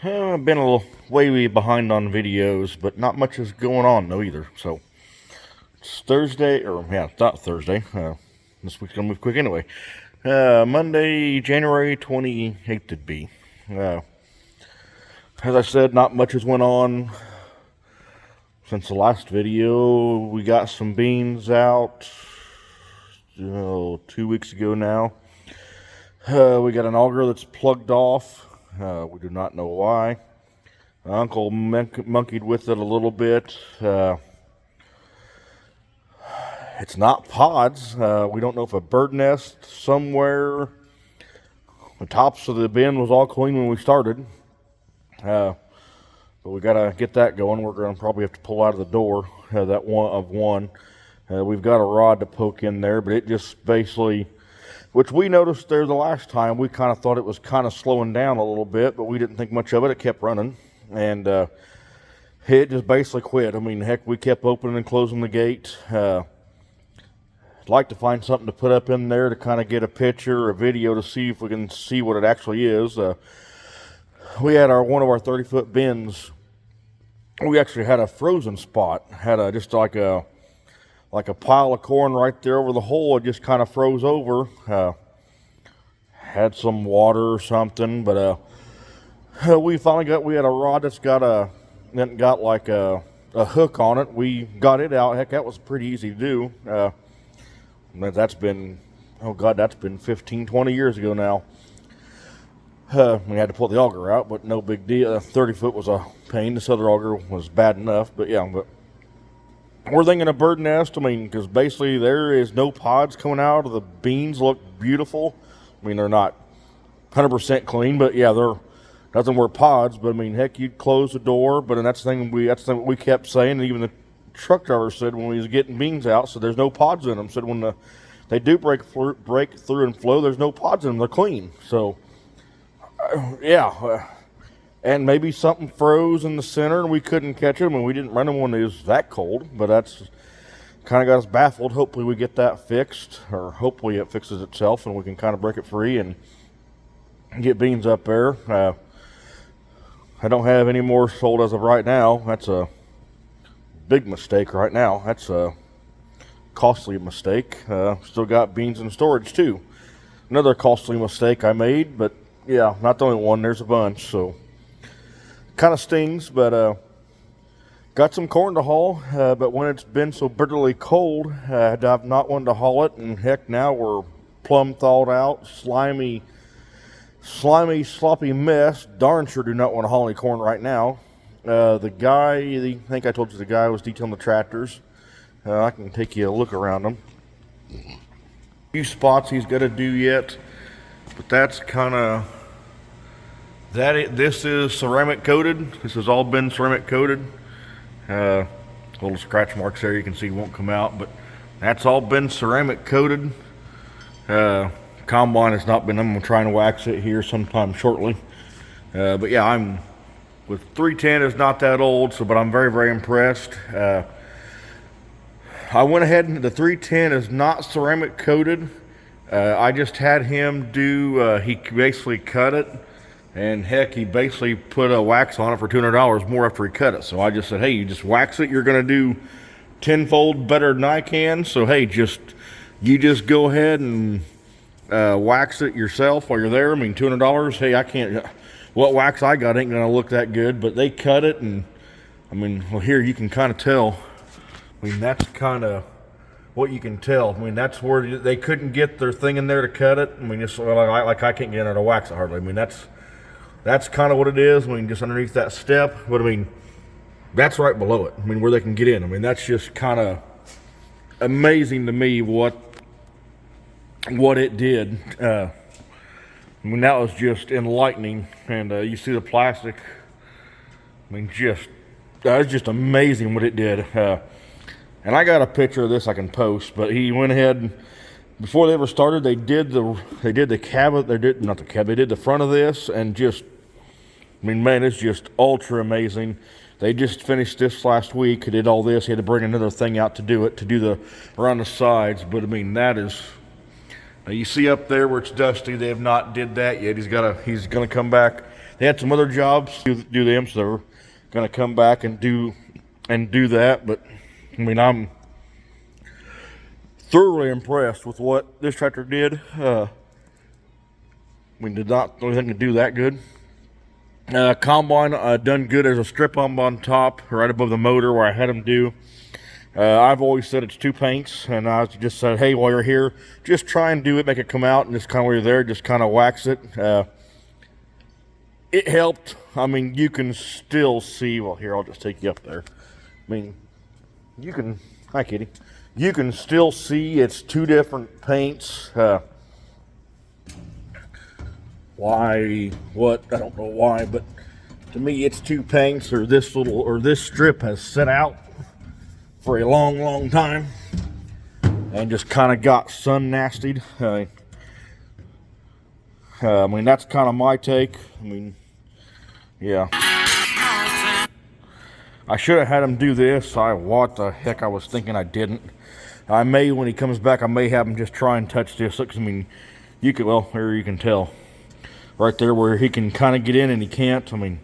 I've been a little way behind on videos, but not much is going on though either. So it's Thursday, or yeah, it's not Thursday. This week's gonna move quick anyway. Monday, January 28th it'd be. Uh, as I said, not much has went on since the last video. We got some beans out 2 weeks ago now. We got an auger that's plugged off. We do not know why. Uncle monkeyed with it a little bit. It's not pods. We don't know if a bird nest somewhere. The tops of the bin was all clean when we started. But we gotta get that going. We're gonna probably have to pull out of the door that one. We've got a rod to poke in there, but it just basically, which we noticed there the last time, we kind of thought it was kind of slowing down a little bit, but we didn't think much of it. It kept running, and it just basically quit. I mean, heck, we kept opening and closing the gate. I'd like to find something to put up in there to kind of get a picture or a video to see if we can see what it actually is. We had one of our 30-foot bins. We actually had a frozen spot. Had just like a pile of corn right there over the hole. It just kind of froze over. Had some water or something, but we had a rod that's got like a hook on it. We got it out. Heck, that was pretty easy to do. That's been 15, 20 years ago now. We had to pull the auger out, but no big deal. 30 foot was a pain. This other auger was bad enough, but yeah, we're thinking a bird nest. I mean, because basically there is no pods coming out of the beans. Look beautiful. I mean, they're not 100% clean, but yeah, they're nothing were pods. But I mean, heck, you'd close the door. But that's the thing we kept saying. And even the truck driver said when we was getting beans out, so there's no pods in them. Said when they do break through and flow, there's no pods in them. They're clean. So yeah. And maybe something froze in the center and we couldn't catch them, and we didn't run them when it was that cold. But that's kind of got us baffled. Hopefully we get that fixed, or hopefully it fixes itself and we can kind of break it free and get beans up there. I don't have any more sold as of right now. That's a big mistake right now. That's a costly mistake. Still got beans in storage too. Another costly mistake I made, but yeah, not the only one. There's a bunch, so kind of stings, but got some corn to haul, but when it's been so bitterly cold, I've not wanted to haul it, and heck, now we're plumb thawed out, slimy, sloppy mess. Darn sure do not want to haul any corn right now. The guy, I think I told you the guy was detailing the tractors. I can take you a look around them. A few spots he's got to do yet, but that's kind of this is ceramic coated. This has all been ceramic coated. Little scratch marks there you can see won't come out, but that's all been ceramic coated. Combine has not been. I'm trying to wax it here sometime shortly. But yeah, I'm with 310 is not that old, but I'm very, very impressed. I went ahead and the 310 is not ceramic coated. I just had him do. He basically cut it. And heck, he basically put a wax on it for $200 more after he cut it. So I just said, hey, you just wax it. You're going to do tenfold better than I can. So hey, you just go ahead and wax it yourself while you're there. I mean, $200. Hey, I can't. What wax I got ain't going to look that good. But they cut it, and I mean, well, here you can kind of tell. I mean, that's kind of what you can tell. I mean, that's where they couldn't get their thing in there to cut it. I mean, it's like I can't get in there to wax it hardly. I mean, that's kind of what it is. I mean, just underneath that step. But I mean, that's right below it. I mean, where they can get in. I mean, that's just kind of amazing to me what it did. I mean, that was just enlightening. And you see the plastic. I mean, that was just amazing what it did. And I got a picture of this I can post. But he went ahead and before they ever started, they did the cab. They did the front of this, and just, I mean, man, it's just ultra amazing. They just finished this last week. He did all this. He had to bring another thing out to do around the sides. But I mean, that is Now you see up there where it's dusty, they have not did that yet. He's gonna come back. they had some other jobs to do them, so they're going to come back and do that. But I mean, I'm thoroughly impressed with what this tractor did. We did not really think to do that good. Combine done good. There's a strip on top right above the motor where I had them do. I've always said it's 2 paints, and I just said, hey, while you're here, just try and do it, make it come out, and just kind of while you're there, just kind of wax it. It helped. I mean, you can still see, well, here, I'll just take you up there. I mean, you can, hi, kitty. You can still see it's 2 different paints. Why, what, I don't know why, but to me, it's 2 paints, or this strip has set out for a long time and just kind of got sun nastied. I mean, that's kind of my take. I mean, yeah. I should have had him do this. What the heck, I was thinking I didn't. I may, when he comes back, I may have him just try and touch this. Look, I mean, you could, well, here you can tell. Right there where he can kind of get in and he can't. I mean,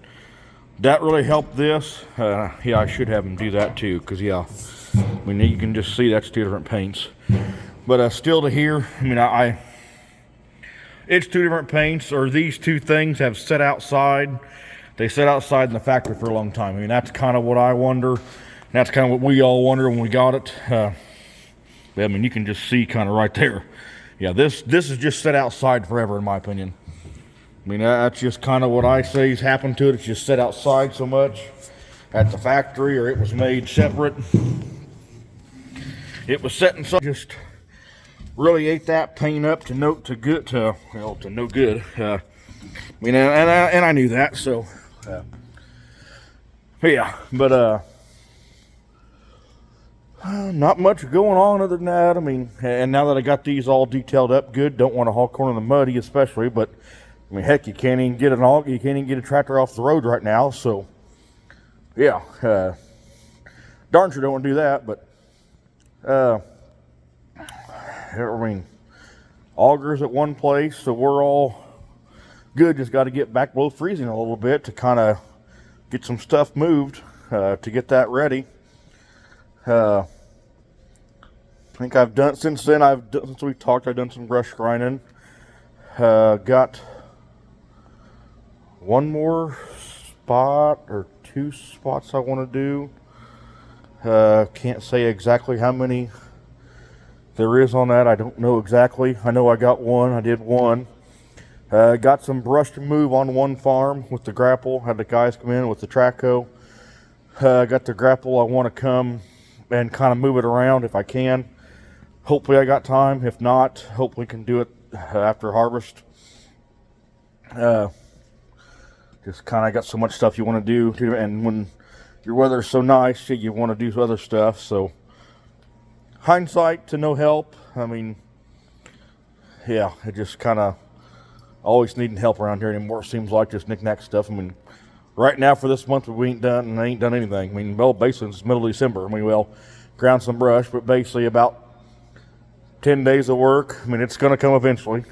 that really helped this. Yeah, I should have him do that too, because, yeah, I mean, you can just see that's 2 different paints. But still to here, I mean, it's 2 different paints, or these 2 things have set outside. They set outside in the factory for a long time. I mean, that's kind of what I wonder. That's kind of what we all wonder when we got it. I mean, you can just see kind of right there. Yeah, this is just set outside forever, in my opinion. I mean, that's just kind of what I say has happened to it. It's just set outside so much at the factory, or it was made separate. It was set inside, just really ate that paint up to no good. I mean, and I knew that, so yeah. But not much going on other than that. I mean, and now that I got these all detailed up good, don't want to haul corn in the muddy, especially. But I mean, heck, you can't even get a tractor off the road right now. So yeah, darn sure don't want to do that. But I mean, augers at one place, so we're all good. Just got to get back below freezing a little bit to kind of get some stuff moved to get that ready. I think I've done, since we talked, I've done some brush grinding. Got one more spot or 2 spots I want to do. Can't say exactly how many there is on that. I don't know exactly. I know I got one. I did one. Got some brush to move on one farm with the grapple. Had the guys come in with the Traco. Got the grapple. I want to come and kind of move it around if I can. Hopefully I got time. If not, hopefully can do it after harvest. Just kind of got so much stuff you want to do too, and when your weather's so nice, you want to do other stuff. So hindsight to no help. I mean, yeah, it just kind of always needing help around here anymore. It seems like just knick-knack stuff. I mean, right now for this month we ain't done anything. I mean, well, basically it's middle of December. I mean, we'll ground some brush, but basically about 10 days of work. I mean, it's going to come eventually.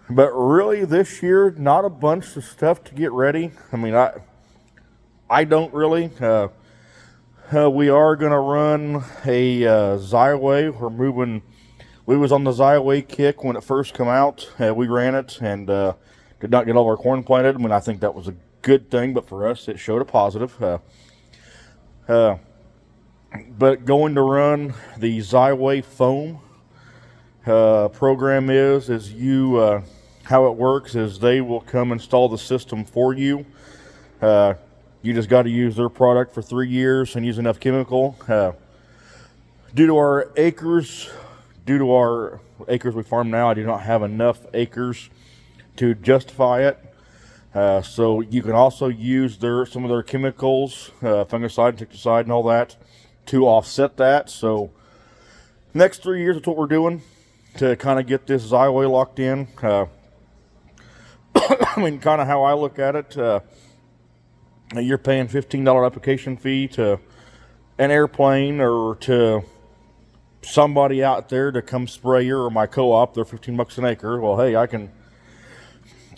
But really this year, not a bunch of stuff to get ready. I mean, I don't really. We are going to run a Xyway. We was on the Xyway kick when it first came out. We ran it and did not get all our corn planted. I mean, I think that was a good thing, but for us, it showed a positive. But going to run the Xyway foam program is you, how it works is they will come install the system for you. You just got to use their product for 3 years and use enough chemical. Due to our acres we farm now, I do not have enough acres to justify it. So you can also use some of their chemicals, fungicide, insecticide, and all that to offset that. So next 3 years, that's what we're doing to kind of get this Xyway locked in. I mean, kind of how I look at it, you're paying $15 application fee to an airplane or to somebody out there to come spray your or my co-op. They're $15 an acre. Well, hey,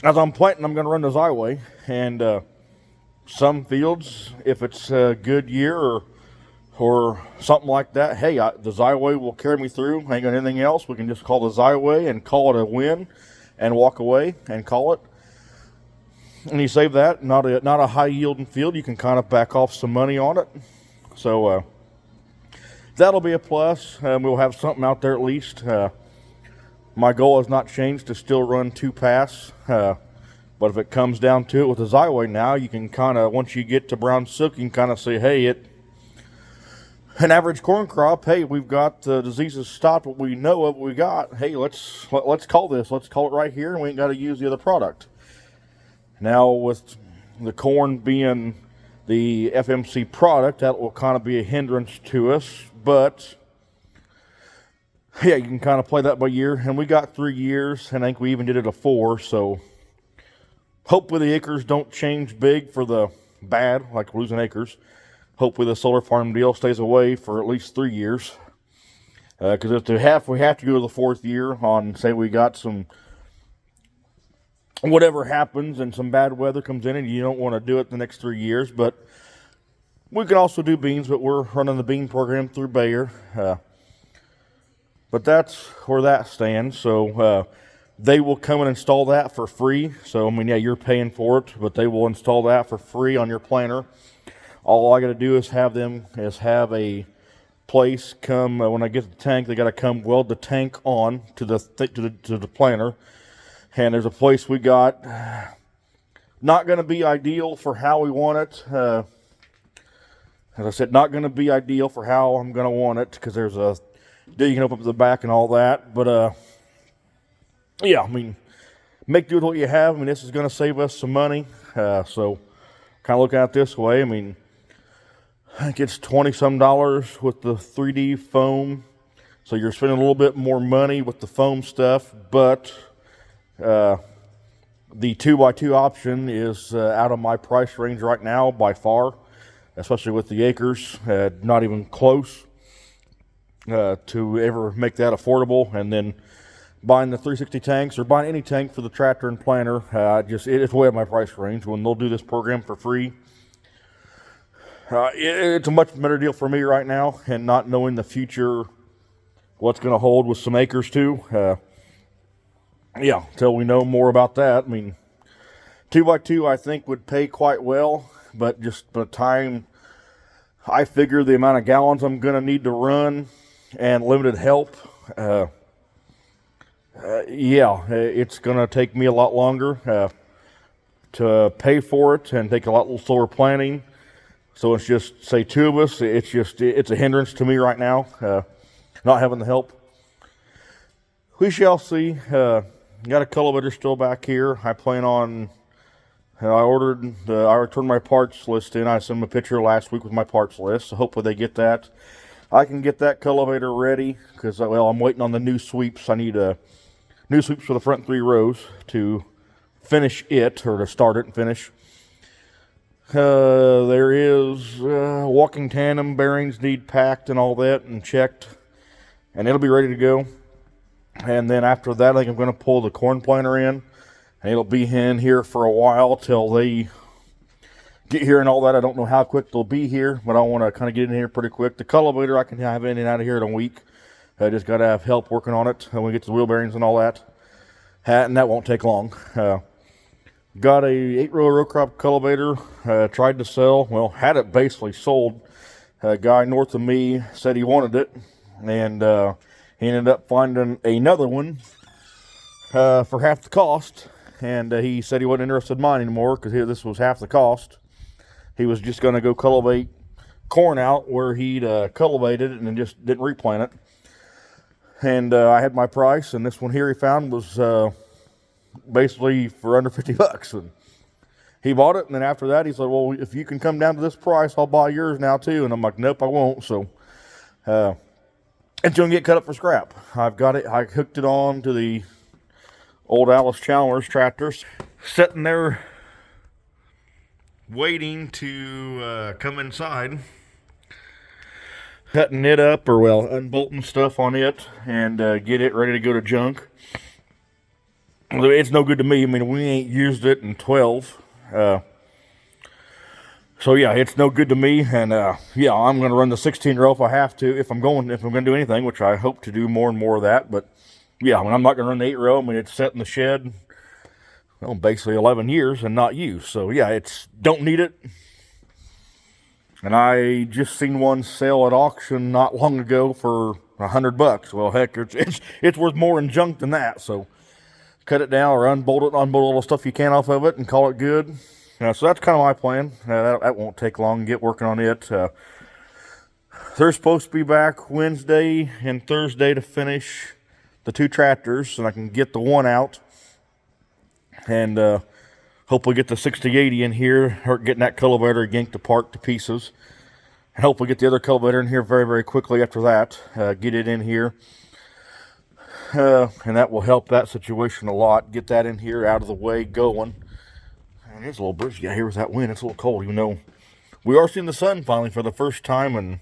as I'm planting, I'm going to run the Zyway. And some fields, if it's a good year or something like that, hey, the Zyway will carry me through. Ain't got anything else. We can just call the Zyway and call it a win and walk away and call it. And you save that. Not a high yielding field. You can kind of back off some money on it. So that'll be a plus. We'll have something out there at least. My goal has not changed to still run 2 pass. But if it comes down to it with the Zyway now, you can kind of, once you get to brown silk, you can kind of say, hey, an average corn crop, hey, we've got the diseases stopped, what we know of what we got. Hey, let's call this. Let's call it right here, and we ain't got to use the other product. Now, with the corn being the FMC product, that will kind of be a hindrance to us. But, yeah, you can kind of play that by year. And we got 3 years, and I think we even did it a 4, so hopefully the acres don't change big for the bad, like losing acres. Hopefully the solar farm deal stays away for at least 3 years. Because if we have to go to the 4th year on, say we got some, whatever happens and some bad weather comes in and you don't want to do it the next 3 years. But we can also do beans, but we're running the bean program through Bayer. But that's where that stands. So they will come and install that for free. So, I mean, yeah, you're paying for it, but they will install that for free on your planter. All I got to do is have a place come, when I get the tank, they got to come weld the tank on to the planter. And there's a place we got, not going to be ideal for how we want it. As I said, not going to be ideal for how I'm going to want it, because there's a dig you can open up the back and all that. But, yeah, I mean, make do with what you have. I mean, this is going to save us some money. So, kind of look at it this way. I mean, I think it's $20-some with the 3D foam. So you're spending a little bit more money with the foam stuff, but the 2x2 option is out of my price range right now by far, especially with the acres. Not even close to ever make that affordable. And then buying the 360 tanks or buying any tank for the tractor and planter, it's way out of my price range. When they'll do this program for free, it's a much better deal for me right now, and not knowing the future, what's going to hold with some acres too. Yeah, until we know more about that. I mean, 2x2 I think would pay quite well, but just by the time I figure the amount of gallons I'm going to need to run and limited help, yeah, it's going to take me a lot longer to pay for it and take a lot slower planning. So it's just, say 2 of us, it's a hindrance to me right now, not having the help. We shall see. Got a cultivator still back here. I plan on, I returned my parts list in. I sent them a picture last week with my parts list, so hopefully they get that. I can get that cultivator ready, because, well, I'm waiting on the new sweeps. I need new sweeps for the front 3 rows to finish it, or to start it and finish. There is walking tandem bearings need packed and all that and checked, and it'll be ready to go. And then after that, I think I'm going to pull the corn planter in, and it'll be in here for a while till they get here and all that. I don't know how quick they'll be here, but I want to kind of get in here pretty quick. The cultivator I can have in and out of here in a week. I just got to have help working on it when we get to the wheel bearings and all that. And that won't take long. Got a 8-row row crop cultivator, tried to sell, well, had it basically sold. A guy north of me said he wanted it, and he ended up finding another one for half the cost, and he said he wasn't interested in mine anymore because this was half the cost. He was just going to go cultivate corn out where he'd cultivated it and then just didn't replant it. And I had my price, and this one here he found was basically for under $50. And he bought it, and then after that he said, well, if you can come down to this price, I'll buy yours now too. And I'm like, nope, I won't. So it's going to get cut up for scrap. I've got it. I hooked it on to the old Alice Chalmers tractors, sitting there waiting to come inside, cutting it up, or well, unbolting stuff on it and get it ready to go to junk. It's no good to me. I mean, we ain't used it in 12. So yeah, it's no good to me, and yeah, I'm going to run the 16-row if I have to, if I'm going to do anything, which I hope to do more and more of that. But yeah, I mean, I'm not going to run the 8-row. I mean, it's set in the shed, well, basically 11 years and not used. So yeah, it's don't need it. And I just seen one sale at auction not long ago for $100. Well, heck, it's worth more in junk than that. So cut it down or unbolt all the stuff you can off of it, and call it good. So that's kind of my plan. That won't take long to get working on it. They're supposed to be back Wednesday and Thursday to finish the 2 tractors, and I can get the one out and hopefully get the 6080 in here, or getting that cultivator yanked apart to pieces, and hopefully get the other cultivator in here very, very quickly after that. Get it in here, and that will help that situation a lot. Get that in here, out of the way, going. And it's a little breezy out here with that wind. It's a little cold, even though we are seeing the sun finally for the first time in,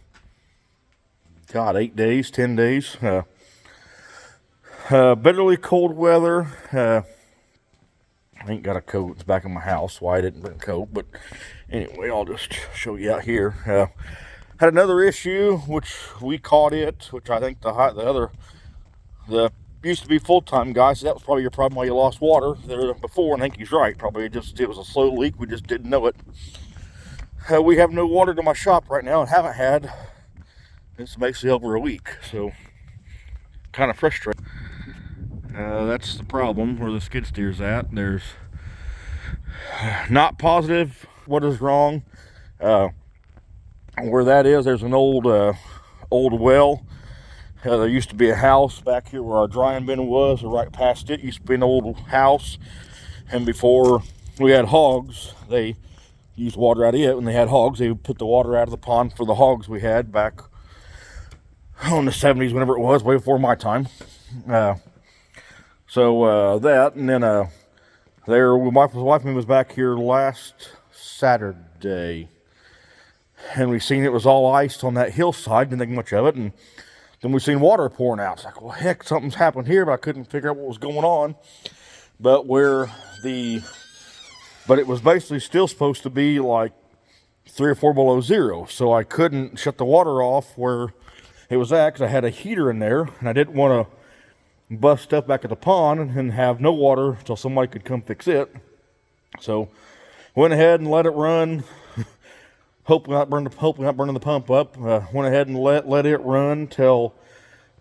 God, 8 days, 10 days. Bitterly cold weather. I ain't got a coat. It's back in my house. Why I didn't bring a coat. But anyway, I'll just show you out here. Had another issue, which we caught it, which I think the used to be full-time guys, so that was probably your problem why you lost water there before, and I think he's right. Probably it was a slow leak, we just didn't know it. We have no water to my shop right now, and haven't had since basically over a week, so kind of frustrating. That's the problem where the skid steer's at. There's not positive what is wrong. Where that is, there's an old well. There used to be a house back here where our drying bin was, or right past it used to be an old house. And before we had hogs, they used water out of it. When they had hogs, they would put the water out of the pond for the hogs we had back in the 70s, whenever it was, way before my time. So that, and then my wife and me was back here last Saturday, and we seen it was all iced on that hillside. Didn't think much of it, and then we seen water pouring out. It's like, well, heck, something's happened here, but I couldn't figure out what was going on. But it was basically still supposed to be like 3 or 4 below zero, so I couldn't shut the water off where it was at, because I had a heater in there, and I didn't want to bust stuff back at the pond and have no water until somebody could come fix it. So went ahead and let it run. Hopefully not burning the pump up. Went ahead and let it run till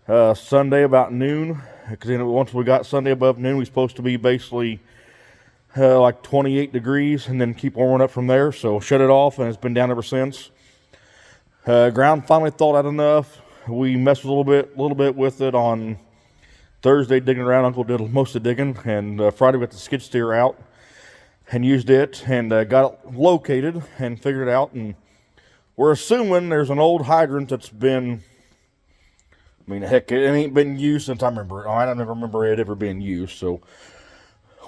Sunday about noon. Because once we got Sunday above noon, we're supposed to be basically like 28 degrees, and then keep warming up from there. So shut it off, and it's been down ever since. Ground finally thawed out enough. We messed a little bit with it on Thursday, digging around. Uncle did most of the digging, and Friday we got the skid steer out and used it, and got it located and figured it out. And we're assuming there's an old hydrant that's been, I mean, heck, it ain't been used since I remember it. I don't ever remember it ever being used. So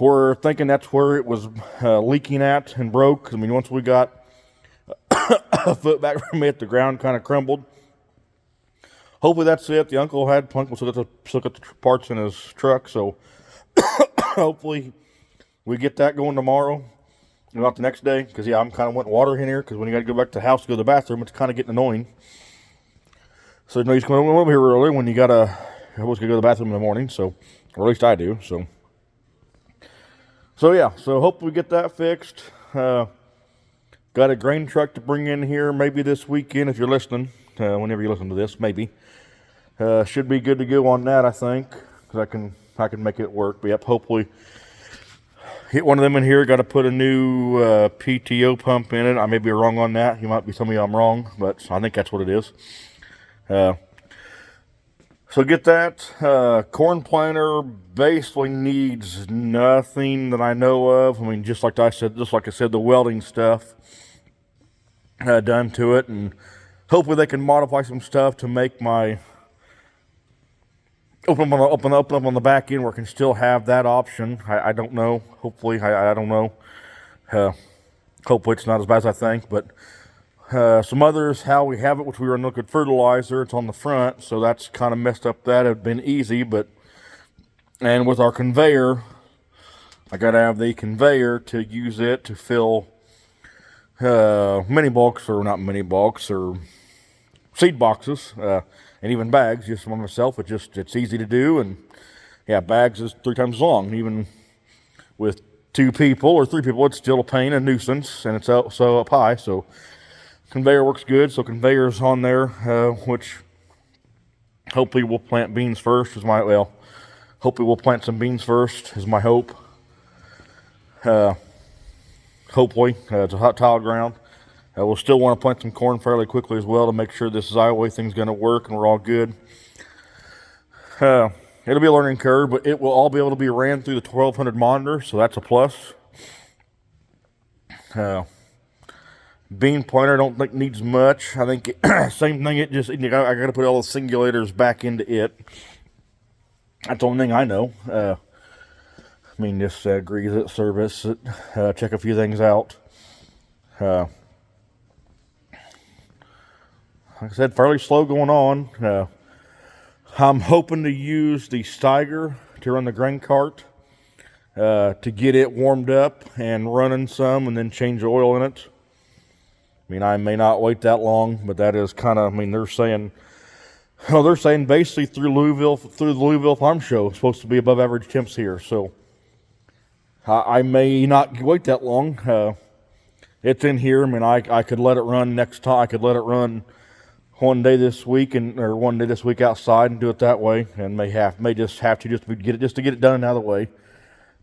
we're thinking that's where it was leaking at and broke. I mean, once we got a foot back from it, the ground kind of crumbled. Hopefully that's it. The uncle still got the parts in his truck, so hopefully we get that going tomorrow, not the next day, because yeah, I'm kind of wanting water in here, because when you got to go back to the house to go to the bathroom, it's kind of getting annoying. So no use coming over here early when you always gotta go to the bathroom in the morning, so, or at least I do, so yeah, so hopefully we get that fixed. Got a grain truck to bring in here maybe this weekend, if you're listening, whenever you listen to this, maybe. Should be good to go on that, I think, because I can make it work. But yep, hopefully hit one of them in here. Got to put a new PTO pump in it. I may be wrong on that. You might be telling me I'm wrong, but I think that's what it is. So get that. Corn planter basically needs nothing that I know of. I mean, just like I said, the welding stuff done to it, and hopefully they can modify some stuff to make my open up on the back end where I can still have that option. I don't know. Hopefully, I don't know. Hopefully it's not as bad as I think, but some others, how we have it, which we run liquid fertilizer, it's on the front, so that's kind of messed up that. It had been easy, and with our conveyor, I got to have the conveyor to use it to fill mini bulks, or not mini bulks, or seed boxes, and even bags. Just for myself, it's easy to do, and yeah, bags is 3 times as long. Even with 2 people or 3 people, it's still a pain and nuisance, and it's so up high. So conveyor works good. So conveyor's on there, which hopefully we'll plant beans first. Hopefully we'll plant some beans first is my hope. Hopefully it's a hot tile ground. We'll still want to plant some corn fairly quickly as well to make sure this Iowa thing's going to work and we're all good. It'll be a learning curve, but it will all be able to be ran through the 1200 monitor, so that's a plus. Bean planter I don't think needs much. I think same thing. I got to put all the singulators back into it. That's the only thing I know. Just grease it, service it, check a few things out. Like I said, fairly slow going on. I'm hoping to use the Steiger to run the grain cart to get it warmed up and running some, and then change the oil in it. I may not wait that long, but that is kind of. They're saying basically through the Louisville Farm Show, it's supposed to be above average temps here. So I may not wait that long. It's in here. I could let it run next time. I could let it run one day this week or one day this week outside and do it that way, and may just have to get it done and out of the way.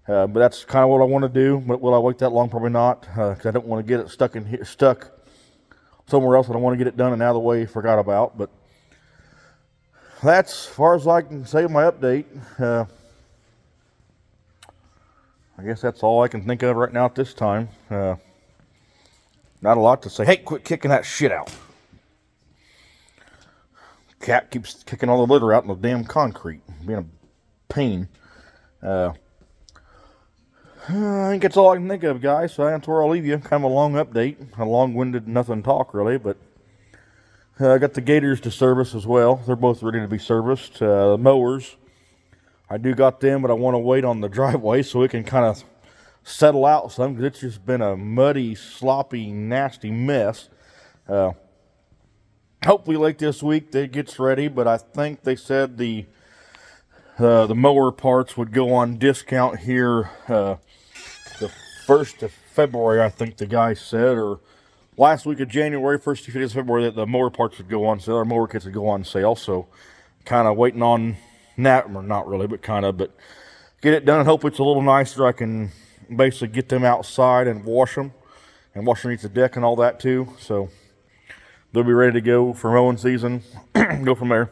But that's kind of what I want to do. But will I wait that long? Probably not, because I don't want to get it stuck somewhere else. I don't want to get it done and out of the way, forgot about. But that's as far as I can say of my update. I guess that's all I can think of right now at this time. Not a lot to say. Hey, quit kicking that shit out. Cat keeps kicking all the litter out in the damn concrete, being a pain. I think that's all I can think of, guys. So that's where I'll leave you. Kind of a long update, a long-winded nothing talk, really. But I got the gators to service as well. They're both ready to be serviced. The mowers, I do got them, but I want to wait on the driveway so it can kind of settle out some, because it's just been a muddy, sloppy, nasty mess. Hopefully late this week it gets ready, but I think they said the mower parts would go on discount here the 1st of February, I think the guy said, or last week of January, first few days of February, that the mower parts would go on sale, or mower kits would go on sale. So kind of waiting on that, or not really, but get it done and hope it's a little nicer. I can basically get them outside and wash them underneath the deck and all that too. So they'll be ready to go for mowing season. Go from there.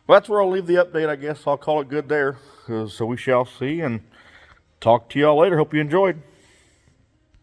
Well, that's where I'll leave the update, I guess. I'll call it good there. So we shall see, and talk to y'all later. Hope you enjoyed.